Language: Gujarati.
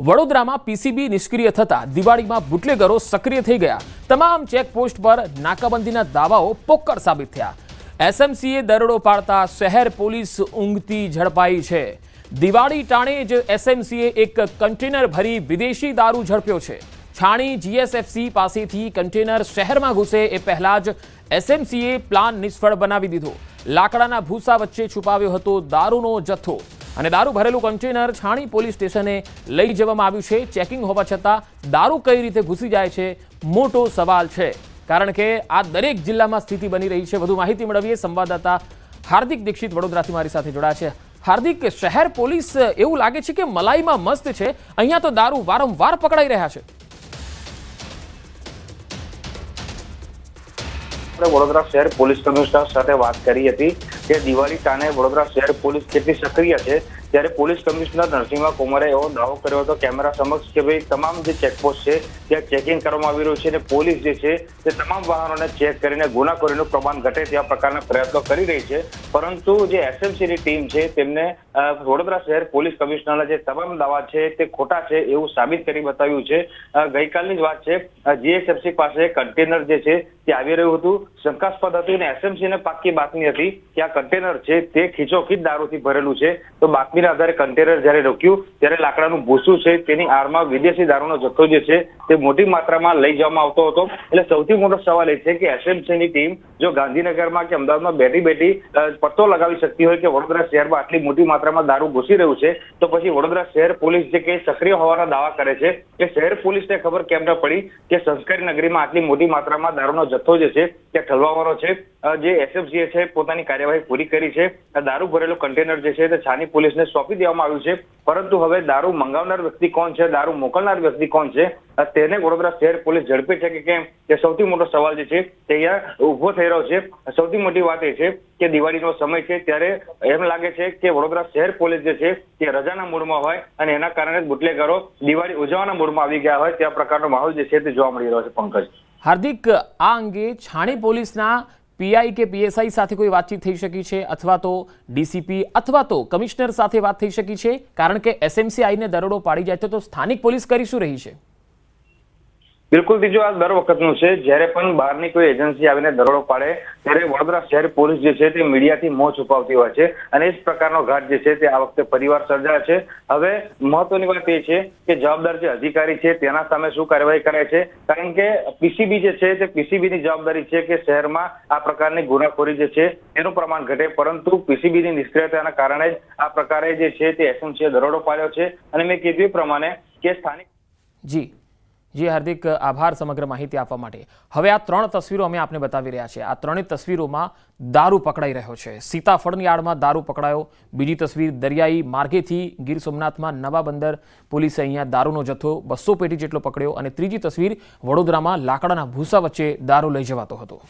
વડોદરામાં પીસીબી નિષ્ક્રિય થતા દિવાળીમાં બુટલેગરો સક્રિય થઈ ગયા। તમામ ચેકપોસ્ટ પર નાકાબંધીના દાવાઓ પોકળ સાબિત થયા। એસએમસીએ દરોડો પાડતા શહેર પોલીસ ઊંઘતી ઝડપાઈ છે। દિવાળી ટાણે જ એસએમસીએ એક કન્ટેનર ભરી વિદેશી દારૂ ઝડપ્યો છે। છાણી જીએસએફસી પાસેથી કન્ટેનર શહેરમાં ઘૂસે એ પહેલા જ એસએમસીએ પ્લાન નિષ્ફળ બનાવી દીધો। લાકડાના ભૂસા વચ્ચે છુપાવ્યો હતો દારૂનો જથ્થો અને દારૂ ભરેલું કન્ટેનર છાણી પોલીસ સ્ટેશને લઈ જવામાં આવ્યું છે। ચેકિંગ હોવા છતાં દારૂ કઈ રીતે ઘૂસી જાય છે મોટો સવાલ છે, કારણ કે આ દરેક જિલ્લામાં સ્થિતિ બની રહી છે। વધુ માહિતી મેળવીએ સંવાદદાતા હાર્દિક દીક્ષિત વડોદરાથી મારી સાથે જોડાયા છે। હાર્દિક, શહેર પોલીસ એવું લાગે છે કે મલાઈમાં મસ્ત છે, અહીંયા તો દારૂ વારંવાર પકડાઈ રહ્યા છે। વડોદરા શહેર પોલીસ કમિશનર સાથે વાત કરી હતી કે દિવાળી ટાણે વડોદરા શહેર પોલીસ કેટલી સક્રિય છે, ત્યારે પોલીસ કમિશનર નરસિંહા કુમારે એવો દાવો કર્યો હતો કેમેરા સમક્ષ કે ભાઈ તમામ જે ચેકપોસ્ટ છે ત્યાં ચેકિંગ કરવામાં આવી રહ્યું છે અને પોલીસ જે છે તે તમામ વાહનોને ચેક કરીને ગુનાખોરીનું પ્રમાણ ઘટે તેવા પ્રકારના પ્રયત્નો કરી રહી છે। પરંતુ જે એસએમસીની ટીમ છે તેમને વડોદરા શહેર પોલીસ કમિશનરના જે તમામ દાવા છે તે ખોટા છે એવું સાબિત કરી બતાવ્યું છે। ગઈકાલની જ વાત છે, જીએસએફસી પાસે કન્ટેનર જે છે તે આવી રહ્યું હતું, શંકાસ્પદ હતું અને એસએમસીને પાક્કી બાતમી હતી કે આ કન્ટેનર છે તે ખીચોખીચ દારૂથી ભરેલું છે। તો બાતમીના આધારે કન્ટેનર જ્યારે રોક્યું ત્યારે લાકડાનું ભૂસું છે તેની આડમાં વિદેશી દારૂનો જથ્થો જે છે તે મોટી માત્રામાં લઈ જવામાં આવતો હતો। એટલે સૌથી મોટો સવાલ એ છે કે એસએમસીની ટીમ જો ગાંધીનગરમાં કે અમદાવાદમાં બેઠી પત્તો લગાવી શકતી હોય કે વડોદરા શહેરમાં આટલી મોટી માત્રામાં દારૂ ઘૂસી રહ્યું છે, તો પછી વડોદરા શહેર પોલીસ જે કે સક્રિય હોવાના દાવા કરે છે એ શહેર પોલીસને ખબર કેમ ન પડી કે સંસ્કારી નગરીમાં આટલી મોટી માત્રામાં દારૂનો જથ્થો જે છે તે ઠલવાવાનો છે। જે એસએફસીએ છે પોતાની કાર્યવાહી પૂરી કરી છે। દારૂ ભરેલું કન્ટેનર જે છે તે છાણી પોલીસને સોંપી દેવામાં આવ્યું છે, પરંતુ હવે દારૂ મંગાવનાર વ્યક્તિ કોણ છે, દારૂ મોકલનાર વ્યક્તિ કોણ છે, તેને વડોદરા શહેર પોલીસ ઝડપી છે કે કેમ, તે સૌથી મોટો સવાલ જે છે તે અહીંયા ઉભો થઈ રહ્યો છે। સૌથી મોટી વાત એ છે કે દિવાળીનો સમય છે ત્યારે એમ લાગે છે કે વડોદરા શહેર પોલીસ જે છે તે રજાના મૂડમાં હોય અને એના કારણે બુટલેગરો દિવાળી ઉજવવાના મૂડમાં આવી ગયા હોય તેવા પ્રકારનો માહોલ જે છે તે જોવા મળી રહ્યો છે। પંકજ, હાર્દિક, આ અંગે છાણી પોલીસના પીઆઈ કે પીએસઆઈ સાથે કોઈ વાતચીત થઈ શકી છે, અથવા તો ડીસીપી અથવા તો કમિશનર સાથે વાત થઈ શકી છે? કારણ કે એસએમસી આઈને દરોડો પાડી જાય તો સ્થાનિક પોલીસ કરી શું રહી છે? બિલકુલ ત્રીજો આ દર વખતનું છે, જ્યારે પણ બહારની કોઈ એજન્સી આવીને દરોડો પાડે ત્યારે વડોદરા શહેર પોલીસ જે છે તે મીડિયાથી મોં છુપાવતી હોય છે અને એ જ પ્રકારનો ઘાટ જે છે તે આ વખતે પરિવાર સર્જાયો છે। હવે મહત્વની વાત એ છે કે જવાબદાર જે અધિકારી છે તેના સામે શું કાર્યવાહી કરે છે, કારણ કે પીસીબી જે છે તે પીસીબીની જવાબદારી છે કે શહેરમાં આ પ્રકારની ગુનાખોરી જે છે તેનું પ્રમાણ ઘટે, પરંતુ પીસીબીની નિષ્ક્રિયતાના કારણે જ આ પ્રકારે જે છે તે એસએમસીએ દરોડો પાડ્યો છે। અને મેં કીધું એ પ્રમાણે કે સ્થાનિક જી હાર્દિક, આભાર સમગ્ર માહિતી આપવા માટે। હવે આ ત્રણ તસવીરો અમે આપને બતાવી રહ્યા છીએ। આ ત્રણેય તસવીરોમાં દારૂ પકડાઈ રહ્યો છે। સીતાફળની આડમાં દારૂ પકડાયો। બીજી તસવીર દરિયાઈ માર્ગેથી ગીર સોમનાથમાં નવા બંદર પોલીસે અહીંયા દારૂનો જથ્થો 200 પેટી જેટલો પકડ્યો અને ત્રીજી તસવીર વડોદરામાં લાકડાના ભૂસા વચ્ચે દારૂ લઈ જવાતો હતો।